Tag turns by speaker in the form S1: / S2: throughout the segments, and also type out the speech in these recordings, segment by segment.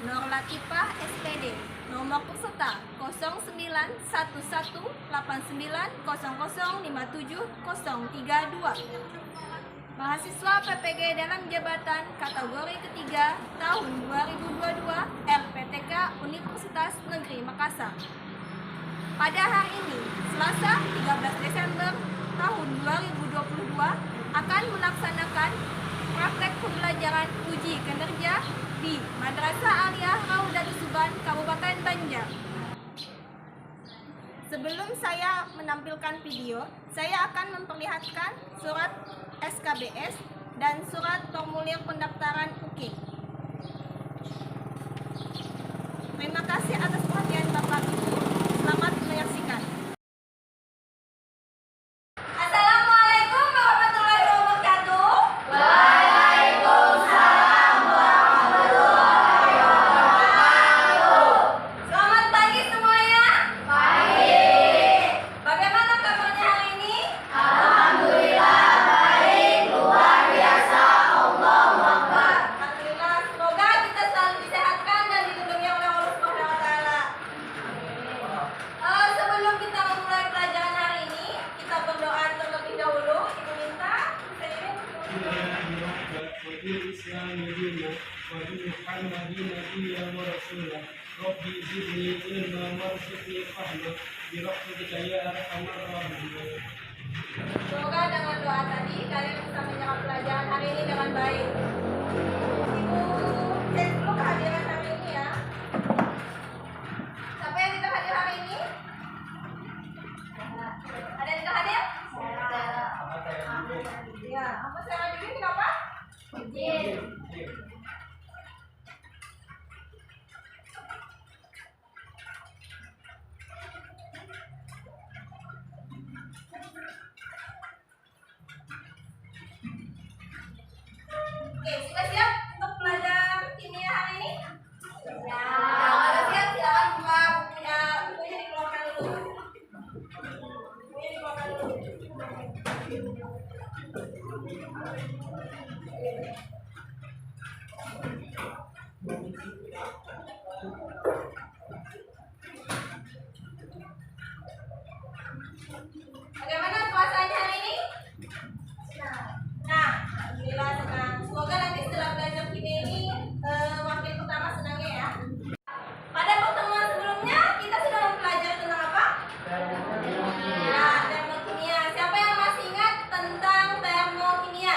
S1: Nur Latifah SPD, nomor peserta 091189005732. Mahasiswa PPG dalam jabatan kategori ketiga tahun 2022 RPTK Universitas Negeri Makassar. Pada hari ini, Selasa 13 Desember tahun 2022, akan melaksanakan praktek pembelajaran uji kinerja di Madrasah Aliyah Raudatul Suban, Kabupaten Banjar. Sebelum saya menampilkan video, saya akan memperlihatkan surat SKBS dan surat formulir pendaftaran UKIN. Terima kasih atas perhatian Bapak Ibu. Selamat menyaksikan. Assalamualaikum warahmatullahi wabarakatuh. Waalaikumsalam warahmatullahi wabarakatuh. Selamat pagi semuanya. Pagi. Bagaimana kabarnya hari ini? Alhamdulillah baik, luar biasa. Allahu Akbar. Alhamdulillah, semoga kita selalu disehatkan dan dilindungi oleh Allah Subhanahu wa taala. Sebelum kita memulai pelajaran hari ini, kita berdoa terlebih dahulu. Ibu minta semoga dengan doa tadi kalian bisa menyerap pelajaran hari ini dengan baik. Ibu cek dulu kehadiran hari ini ya. Siapa yang tidak hadir hari ini? Ada yang tidak hadir? Ya, apa saya hadir kenapa? Izin. Oke, sudah siap untuk pelajaran kimia hari ini? Ya. Kalau siap, silakan buka bukunya. Bukunya dikeluarkan dulu. Bukunya dikeluarkan dulu. Bagaimana puasanya hari ini? Nah, alhamdulillah senang. Semoga nanti setelah belajar kimia ini wakil pertama senangnya ya. Pada pertemuan sebelumnya kita sudah mempelajari tentang apa? Nah, termokimia. Siapa yang masih ingat tentang termokimia?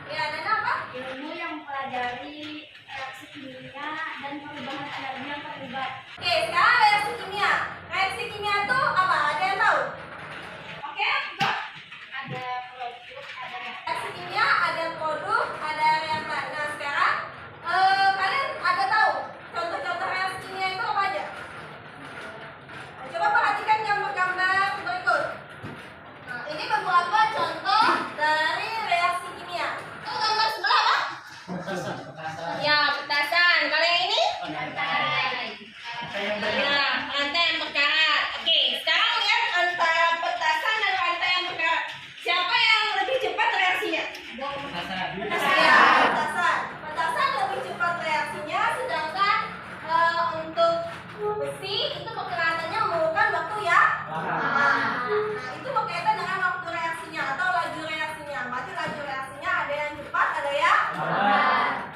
S1: Ya, dan apa?
S2: Ilmu yang mempelajari reaksi kimia dan perubahan energi yang terlibat.
S1: Oke, sekarang reaksi kimia. Reaksi kimia itu apa? Ada yang tahu? Oke, Mbak?
S2: Ada produk, ada
S1: Reaksi kimia ada produk, ada reaktan. Nah, sekarang kalian ada tahu contoh-contoh reaksi kimia itu apa aja? Nah, coba perhatikan gambar-gambar berikut. Nah, ini beberapa contoh dari reaksi kimia. Itu gambar sebelah apa? Ya, petasan. Kalau yang ini? Ya, rantai yang berkarat. Oke, sekarang lihat antara petasan dan rantai yang berkarat. Siapa yang lebih cepat reaksinya? Ya, petasan. Petasan lebih cepat reaksinya, sedangkan untuk besi itu perkeratannya memerlukan waktu ya. Nah, itu berkaitan dengan waktu reaksinya atau laju reaksinya. Berarti laju reaksinya ada yang cepat, ada yang lambat.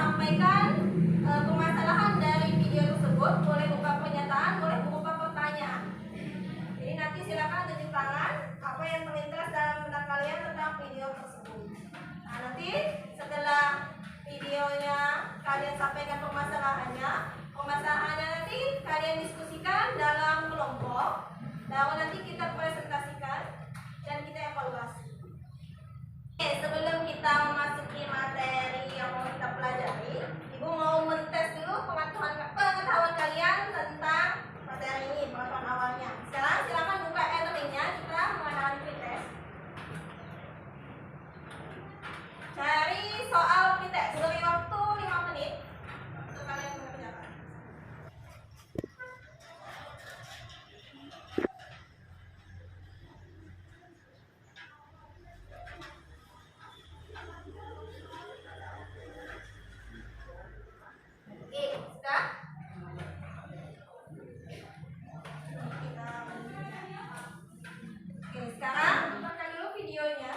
S1: disampaikan permasalahan dari video tersebut, boleh buka pernyataan, boleh buka pertanyaan. Jadi nanti silakan tunjuk tangan apa yang terlintas dalam benak kalian tentang video tersebut. Nah, nanti setelah videonya kalian sampaikan permasalahannya nanti kalian diskusikan dalam kelompok, lalu nanti kita presentasikan dan kita evaluasi. Oke, sebelum kita memasuki materi yang mau kita pelajari, Ibu mau mentes dulu pengetahuan kalian tentang materi ini, pengetahuan awalnya. Sekarang silakan buka e-learningnya, kita mengadakan pretest. Cari soal pretest, beri waktu 5 menit untuk kalian mengerjakan. Oke, sudah? Oke, sekarang buka dulu videonya.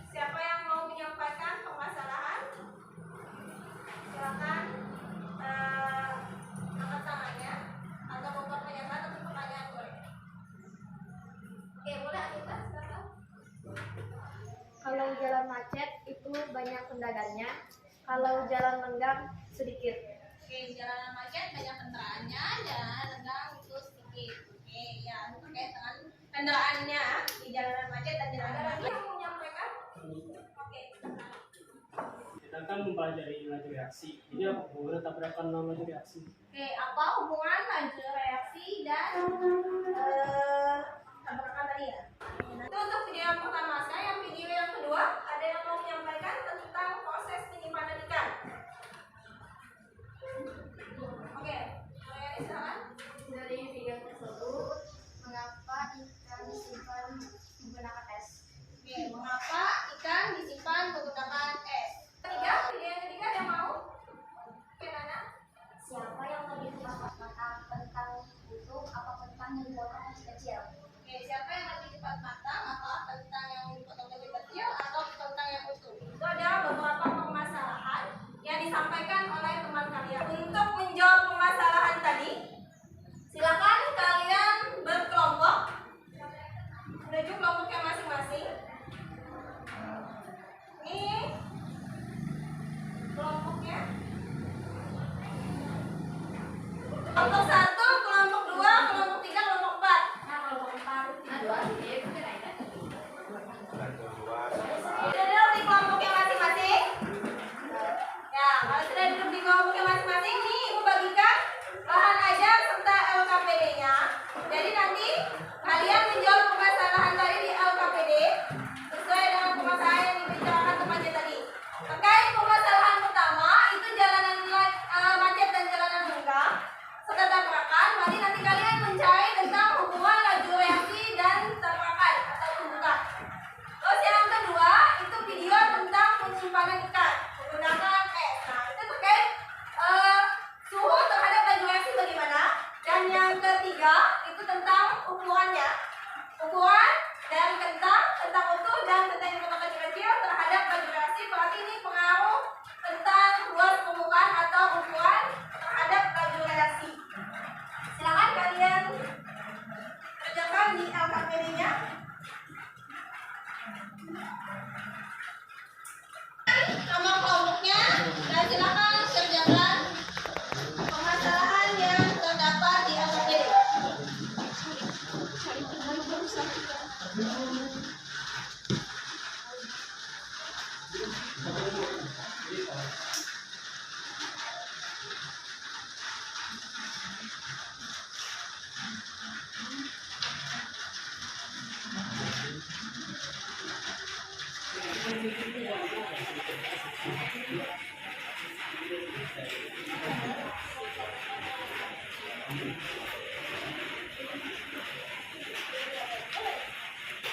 S1: Siapa yang mau menyampaikan permasalahan? Silakan angkat tangannya atau membuat pernyataan atau pertanyaan boleh. Oke, boleh Anita, silakan.
S2: Kalau jalan macet itu banyak kendaraannya, kalau jalan lenggang sedikit.
S1: Oke, jalanan macet banyak kendaraannya, jalan lenggang itu sedikit. Oke, ya, itu terkait dengan kendaraannya di jalanan macet dan jalanan lenggang. Yang mau menyampaikan? Oke.
S3: Kita kan mempelajari laju reaksi. Jadi apa hubungan tabrakan dan laju reaksi?
S1: Oke, apa hubungan laju reaksi dan tabrakan tadi ya? Itu untuk video yang pertama. Sekarang yang video yang kedua, ada yang mau menyampaikan tentang proses penyimpanan ikan. Oke, mulai silakan.
S2: Dari video tersebut, mengapa ikan disimpan menggunakan es?
S1: Oke, mengapa ikan disimpan menggunakan es? Ketiga, video yang ketiga ada yang mau? Oke, Nana.
S2: Siapa yang lebih cepat matang, kentang utuh apa kentang yang dipotong kecil?
S1: Oke, siapa yang lebih cepat matang? Apa kentang yang dipotong lebih kecil atau kentang yang utuh? Itu adalah beberapa permasalahan yang disampaikan oleh teman kalian. Untuk menjawab permasalahan tadi, silakan kalian berkelompok menuju kelompoknya masing-masing. Ini kelompoknya. Kelompok 1, kelompok 2, kelompok 3, kelompok 4. Nah, kelompok 4. Sudah duduk di kelompoknya masing-masing? Ya, kalau sudah duduk di kelompoknya masing-masing, nih Ibu bagikan bahan ajar serta LKPD-nya. Jadi nanti kalian menjawab permasalahan tadi di LKPD sesuai dengan permasalahan yang dibicarakan temannya tadi. Terkait permasalahan pertama, itu jalanan macet dan jalanan lenggang serta tabrakan. Nanti kalian mencari tentang hubungan laju reaksi dan tabrakan atau tumbukan. Terus yang kedua, itu video tentang penyimpanan ikan menggunakan es. Nah, itu terkait suhu terhadap laju reaksi bagaimana. Dan yang ketiga, itu tentang ukurannya. Ukuran dari kentang utuh dan kentang yang potong kecil-kecil terhadap laju reaksi. Berarti ini pengaruh tentang luas permukaan atau ukuran terhadap laju reaksi. Silakan kalian kerjakan di LKPD-nya? Nama kelompoknya dan silakan kerjakan permasalahan yang terdapat di LKPD.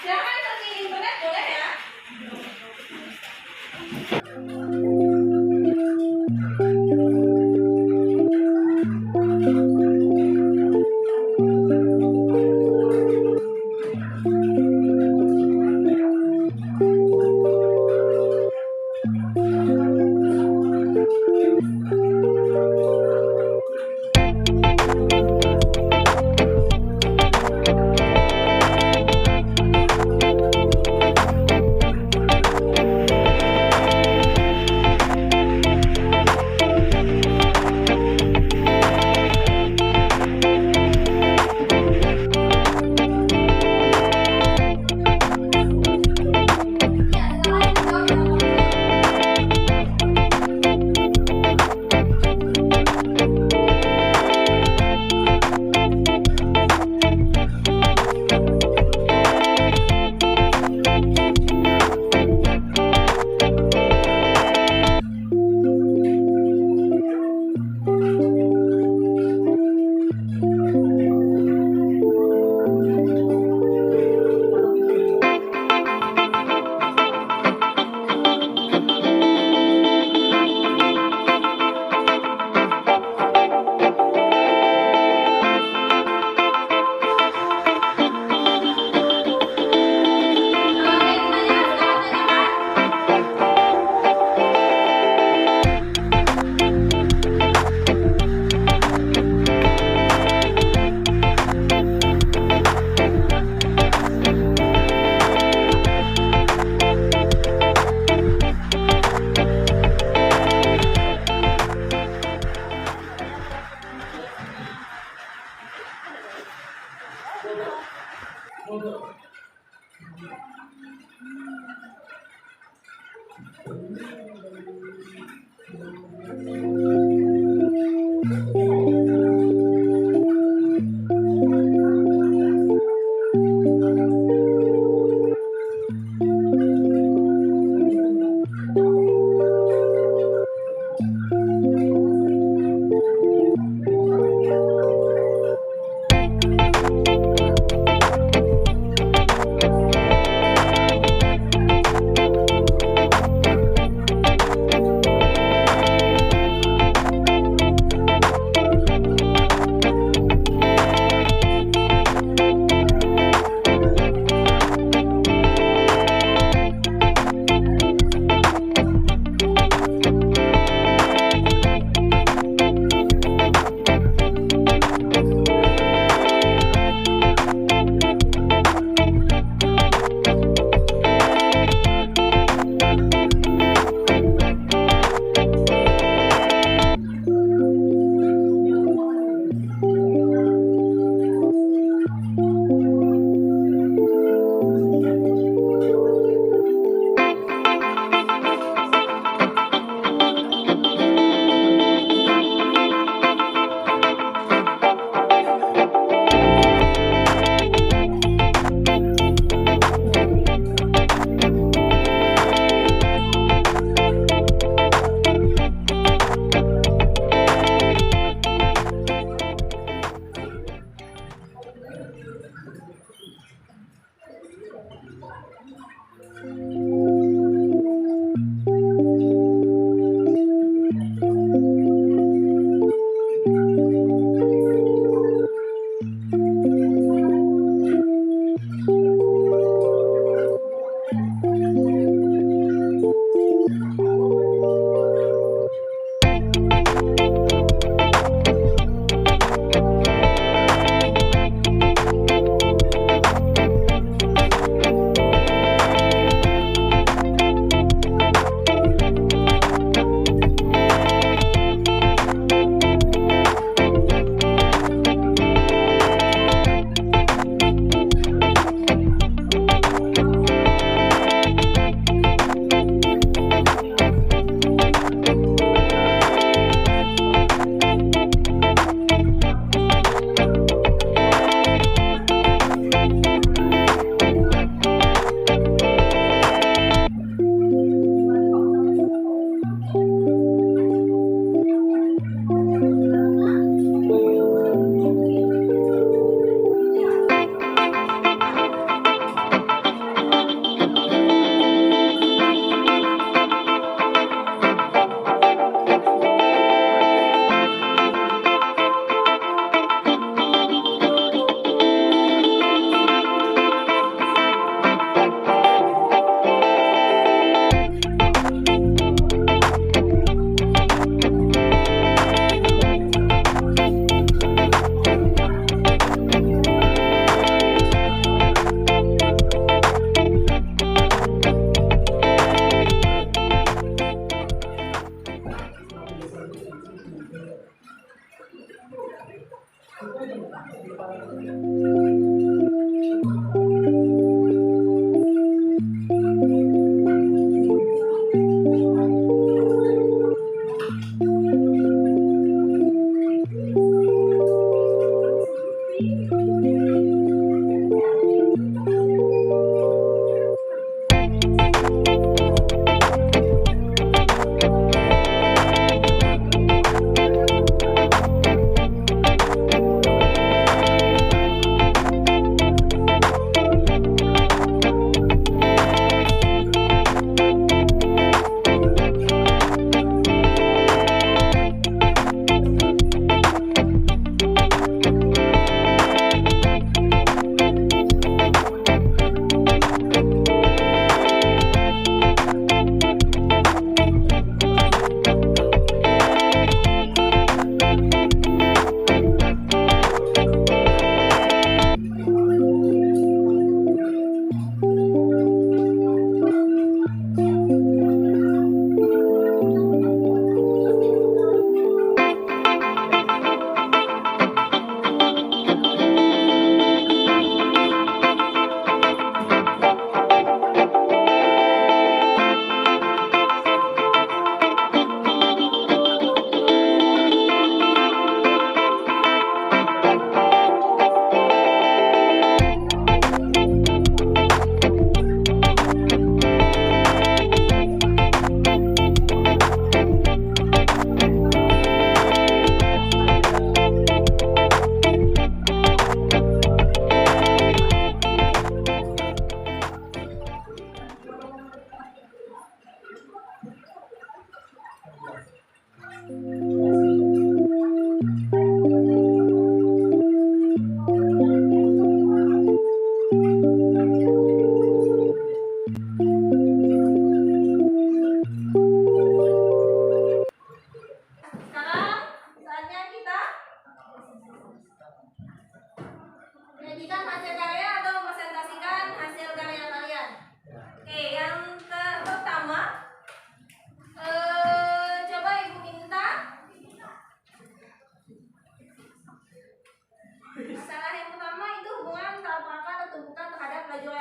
S1: Silakan searching internet boleh ya.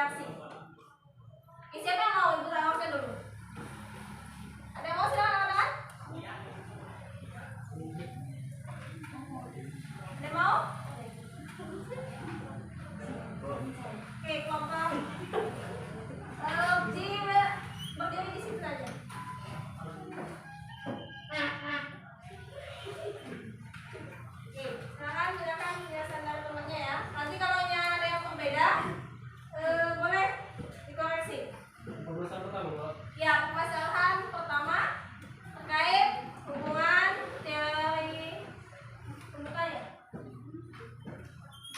S1: reaksi. Oke, siapa yang mau ibu tawarkan dulu? Ada yang mau silakan katakan? Ada yang mau? Oke, kelompok Ji berdiri di situ saja. Oke, silakan penjelasan dari temannya ya. Nanti kalau ada yang berbeda, boleh dikoreksi.
S3: Pembahasan pertama, Pak.
S1: Ya, permasalahan pertama terkait hubungan teori pembukanya.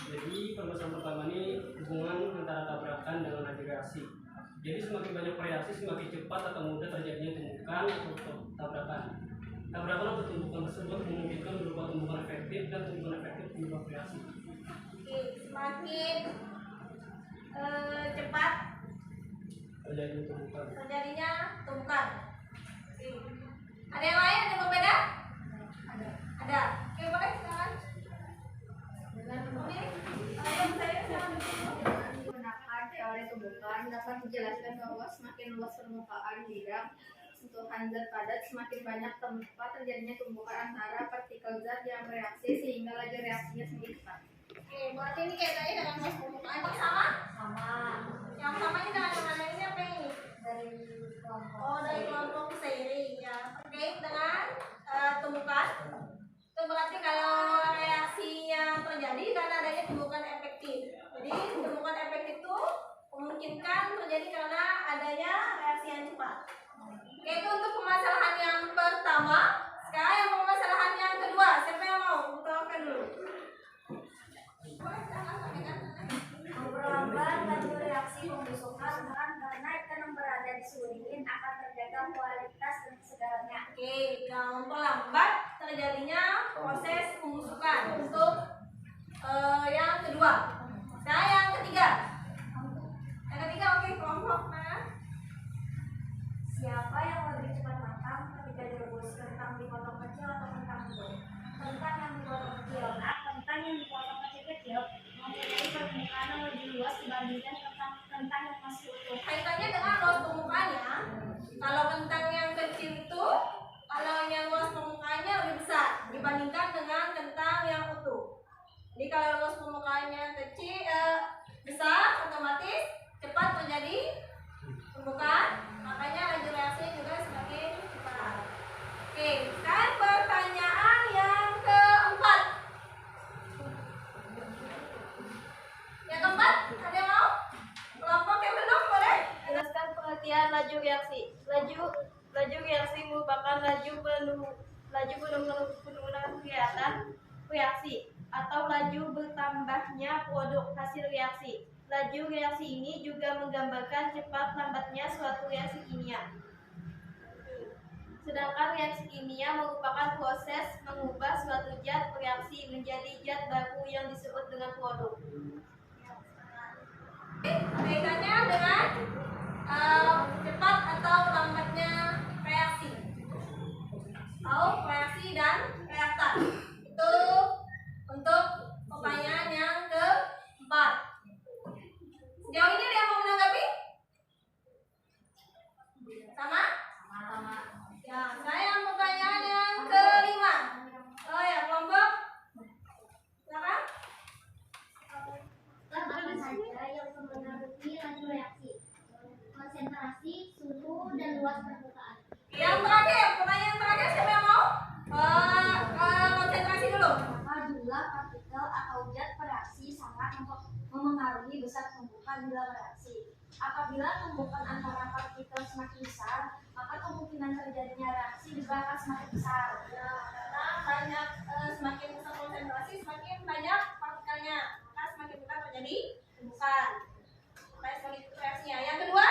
S3: Jadi pembahasan pertama ini hubungan antara tabrakan dengan laju reaksi. Jadi semakin banyak reaksi, semakin cepat atau mudah terjadinya tumbukan atau tabrakan. Tabrakan atau tumbukan tersebut memungkinkan berupa tumbukan efektif dan tumbukan efektif penyebab reaksi.
S1: Oke, semakin cepat terjadinya tumbukan. Oke. Ada yang lain ada yang berbeda? Ada. Oke, boleh silakan. Oke. Saya
S2: Menggunakan teori tumbukan dapat dijelaskan bahwa semakin luas permukaan bidang sentuhan zat padat, semakin banyak tempat terjadinya tumbukan antara partikel zat yang bereaksi sehingga laju reaksinya semakin cepat.
S1: Oke, berarti ini kaitannya dengan luas permukaan ini sama?
S2: Sama
S1: Yang sama ini dengan yang mana ini apa yang ini?
S2: dari kelompok.
S1: Oh, dari kelompok seiring ya. Terkait dengan tumbukan. Itu berarti kalau reaksi yang terjadi karena adanya tumbukan efektif. Jadi tumbukan efektif itu memungkinkan terjadi karena adanya reaksi yang cepat. Oke, itu untuk permasalahan yang pertama. Sekarang yang permasalahan yang kedua. Siapa yang mau? Bukakan dulu. Boleh, silakan sampaikan.
S2: Memperlambat laju reaksi pembusukan karena ikan yang berada di suhu dingin akan terjaga kualitas dan kesegarannya.
S1: Oke, yang memperlambat terjadinya proses pembusukan untuk yang kedua. Nah, yang ketiga. Yang ketiga, oke, kelompok mana?
S2: Siapa yang lebih cepat matang ketika direbus, kentang dipotong kecil atau kentang utuh? Kentang yang dipotong kecil. Nah, kentang yang dipotong kecil-kecil mempunyai permukaan yang lebih luas dibandingkan kentang yang masih utuh.
S1: Kaitannya dengan luas permukaannya. Kalau kentang yang kecil itu, kalau yang luas permukaannya lebih besar dibandingkan dengan kentang yang utuh. Jadi kalau luas permukaannya kecil besar, otomatis cepat terjadi tumbukan, makanya laju reaksinya juga semakin cepat. Oke, sekarang pertanyaan yang keempat. Yang keempat, ada yang mau? Kelompok yang belum boleh?
S2: Jelaskan pengertian laju reaksi. Laju reaksi merupakan laju penurunan kegiatan reaksi atau laju bertambahnya produk hasil reaksi. Laju reaksi ini juga menggambarkan cepat lambatnya suatu reaksi kimia. Sedangkan reaksi kimia merupakan proses mengubah suatu zat reaksi menjadi zat baru yang disebut dengan produk.
S1: Kaitannya dengan cepat atau lambatnya reaksi atau reaksi dan reaktan. Itu untuk pertanyaan yang keempat. Sejauh ini ada yang mau menanggapi? Sama?
S2: Sama.
S1: Ya, saya pertanyaan yang kelima. Oh ya, kelompok. Silakan.
S2: Apa saja yang mempengaruhi laju reaksi? Konsentrasi, suhu, dan luas permukaan.
S1: Yang terakhir, pertanyaan terakhir siapa yang mau? Konsentrasi dulu.
S2: Maka jumlah partikel atau zat bereaksi sangat memengaruhi besar tumbukan bila bereaksi. Apabila tumbukan antara partikel semakin besar, maka kemungkinan terjadinya reaksi juga akan semakin besar.
S1: Ya, karena banyak semakin besar konsentrasi, semakin banyak partikelnya, maka semakin besar terjadi tumbukan. Makanya semakin cepat reaksinya. Yang kedua,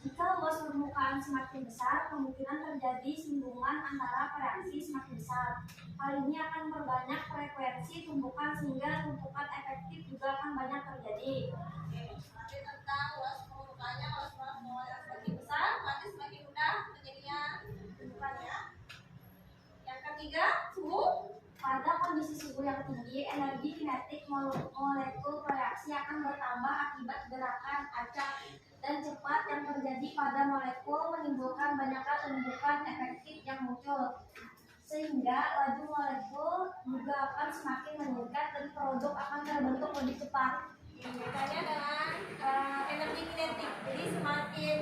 S2: Jika luas permukaan semakin besar, kemungkinan terjadi singgungan antara reaksi semakin besar. Hal ini akan memperbanyak frekuensi tumbukan sehingga tumpukan efektif juga akan banyak terjadi.
S1: nanti tentang luas permukaannya, kalau luas semakin besar, berarti semakin mudah terjadinya tumbukannya. Yang ketiga, suhu.
S2: Pada kondisi suhu yang tinggi, energi kinetik molekul reaksi akan bertambah akibat gerakan acak dan cepat yang terjadi pada molekul menimbulkan banyaknya tumbukan efektif yang muncul, sehingga laju molekul juga akan semakin meningkat dan produk akan terbentuk lebih cepat.
S1: Misalnya dengan energi kinetik, jadi semakin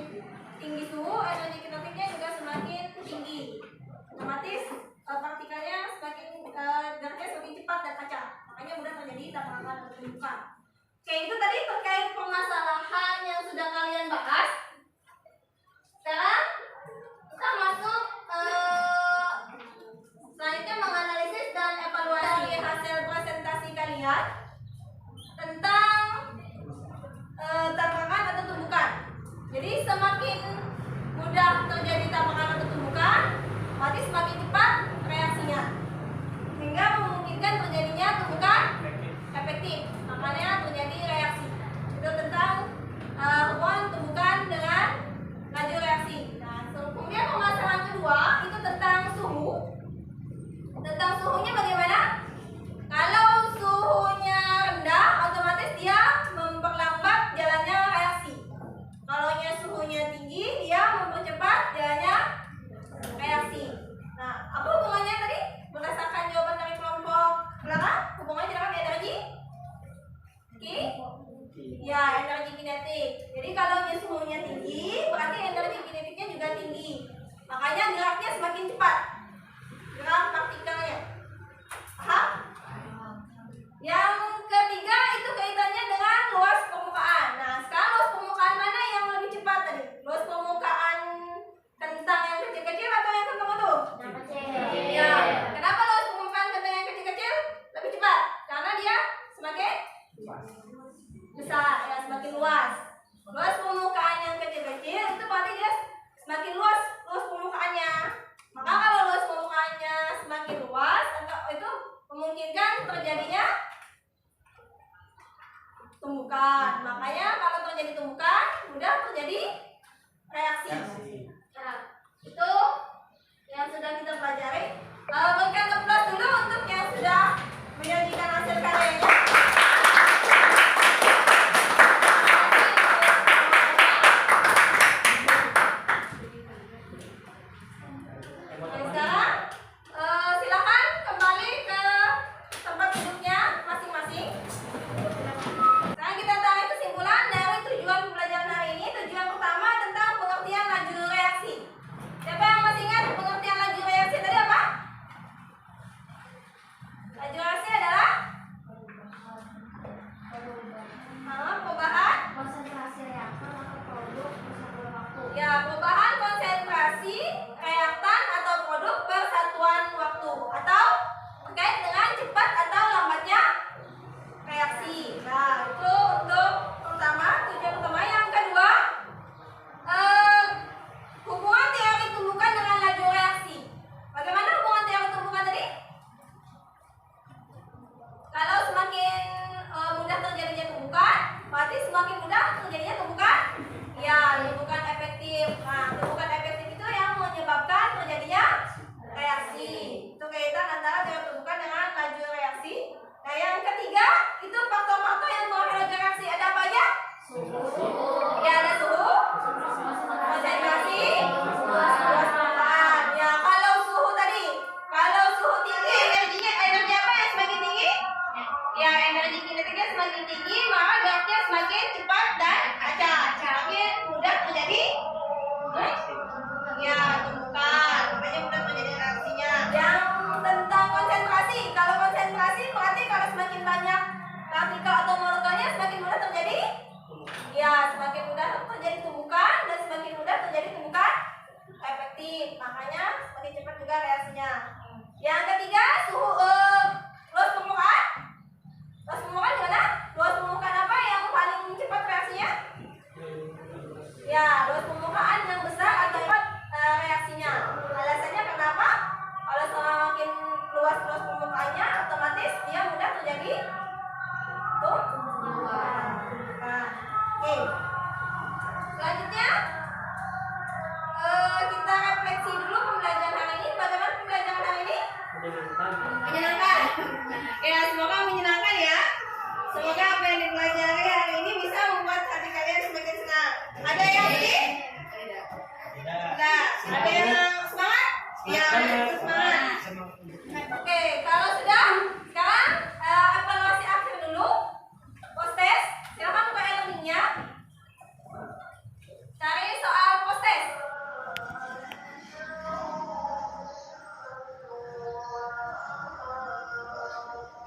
S1: tinggi suhu, energi kinetiknya juga semakin tinggi, otomatis partikelnya semakin geraknya semakin cepat dan acak, makanya mudah terjadi tabrakan pertumbukan. Oke, itu tadi terkait permasalahan yang sudah kalian bahas. Sekarang kita masuk selanjutnya menganalisis dan evaluasi hasil presentasi kalian tentang tabrakan atau tumbukan. Jadi semakin mudah terjadi tabrakan atau tumbukan, berarti semakin cepat reaksinya, sehingga memungkinkan terjadinya tumbukan efektif. Makanya terjadi reaksi. Itu tentang hubungan tumbukan dengan laju reaksi. Nah, kemudian permasalahan kedua itu tentang suhu. Tentang suhunya bagaimana? Kalau suhunya rendah, otomatis dia memperlambat jalannya reaksi. Kalau suhunya tinggi, dia mempercepat jalannya reaksi. Nah, apa hubungannya tadi? Berdasarkan jawaban dari kelompok belakang, hubungannya dengan energi? Ya, energi kinetik. Jadi kalau suhunya tinggi, berarti energi kinetiknya juga tinggi. Makanya geraknya semakin cepat. Gerak partikelnya. Paham? Yang ketiga itu kaitannya dengan luas permukaan. Nah, sekarang luas permukaan mana yang lebih cepat tadi? Luas permukaan kentang yang kecil-kecil atau yang kentang-kentang?
S2: Yang kecil.
S1: Ya. Kenapa luas permukaan kentang yang kecil-kecil lebih cepat? Karena dia semakin besar, ya, semakin luas. Luas permukaan yang kecil-kecil itu berarti dia semakin luas permukaannya. Maka kalau luas permukaannya semakin luas, itu memungkinkan terjadinya tumbukan. Makanya kalau terjadi tumbukan, mudah terjadi reaksi. Nah, itu yang sudah kita pelajari. Berikan tepuk dulu untuk yang sudah menyajikan hasil karyanya. Silakan kembali ke tempat duduknya masing-masing. Sekarang kita tarik kesimpulan dari tujuan pembelajaran hari ini. Tujuan pertama tentang pengertian laju reaksi. Siapa yang masih ingat pengertian laju reaksi tadi apa? Laju reaksi adalah perubahan
S2: Konsentrasi reaktan atau produk bersatuan waktu.
S1: ya, perubahan konsentrasi reaktan atau produk persatuan waktu, atau terkait dengan cepat atau lambatnya reaksi. Nah, itu untuk pertama, tujuan pertama. Yang kedua, hubungan teori tumbukan dengan laju reaksi. Bagaimana hubungan teori tumbukan tadi? Kalau semakin mudah terjadinya tumbukan, berarti semakin mudah terjadinya tumbukan. Ya, tumbukan efektif. Nah, tumbukan efektif itu yang menyebabkan terjadinya reaksi. Itu kaitan antara teori tumbukan dengan laju reaksi. Nah, yang ketiga itu faktor-faktor yang mempengaruhi reaksi. Ada apa aja? Ya, ada suhu, konsentrasi, luas permukaan. Ya, kalau suhu tadi, kalau suhu tinggi, energi apa yang semakin tinggi? Ya, energi kinetiknya semakin tinggi, maka geraknya semakin cepat dan acak. Semakin mudah terjadi ya tumbukan, makanya mudah terjadi reaksinya. Yang tentang konsentrasi, kalau konsentrasi berarti kalau semakin banyak partikel atau molekulnya semakin mudah terjadi ya, semakin mudah terjadi tumbukan dan semakin mudah terjadi tumbukan efektif. Makanya semakin cepat juga reaksinya. Yang ketiga, suhu luas permukaan. Luas permukaan gimana? Luas permukaan apa yang paling cepat reaksinya? Ya, luas permukaan yang besar atau cepat reaksinya. Alasannya kenapa? Kalau semakin luas permukaannya, otomatis dia mudah terjadi tumbukan. Nah, oke. Selanjutnya kita refleksi dulu pembelajaran hari ini. Bagaimana pembelajaran hari ini? Menyenangkan.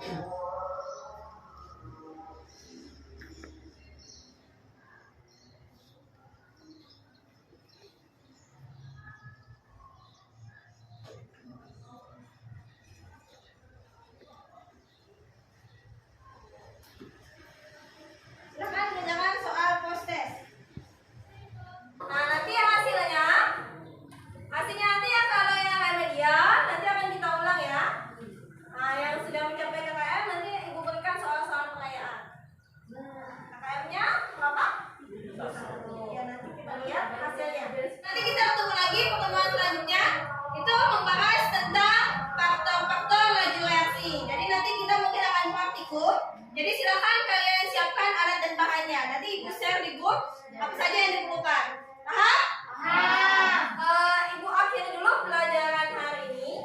S1: Silakan mengerjakan soal post test. Nah, nanti yang hasilnya nanti ya kalau yang remedial nanti akan kita ulang ya. Nah, yang sudah mencapai KKM nanti ibu berikan soal-soal pengayaan. KKM-nya berapa? Ya, nanti kita lihat hasilnya. Nanti kita ketemu lagi pertemuan selanjutnya. Itu membahas tentang faktor-faktor laju reaksi. Jadi nanti kita mungkin akan praktikum. Jadi silakan kalian siapkan alat dan bahannya. Nanti ibu share di grup apa saja yang diperlukan. Paham? Ibu akhiri dulu pelajaran hari ini.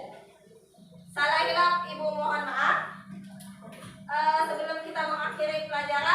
S1: Salah hilap ibu mohon maaf. Sebelum kita mengakhiri pelajaran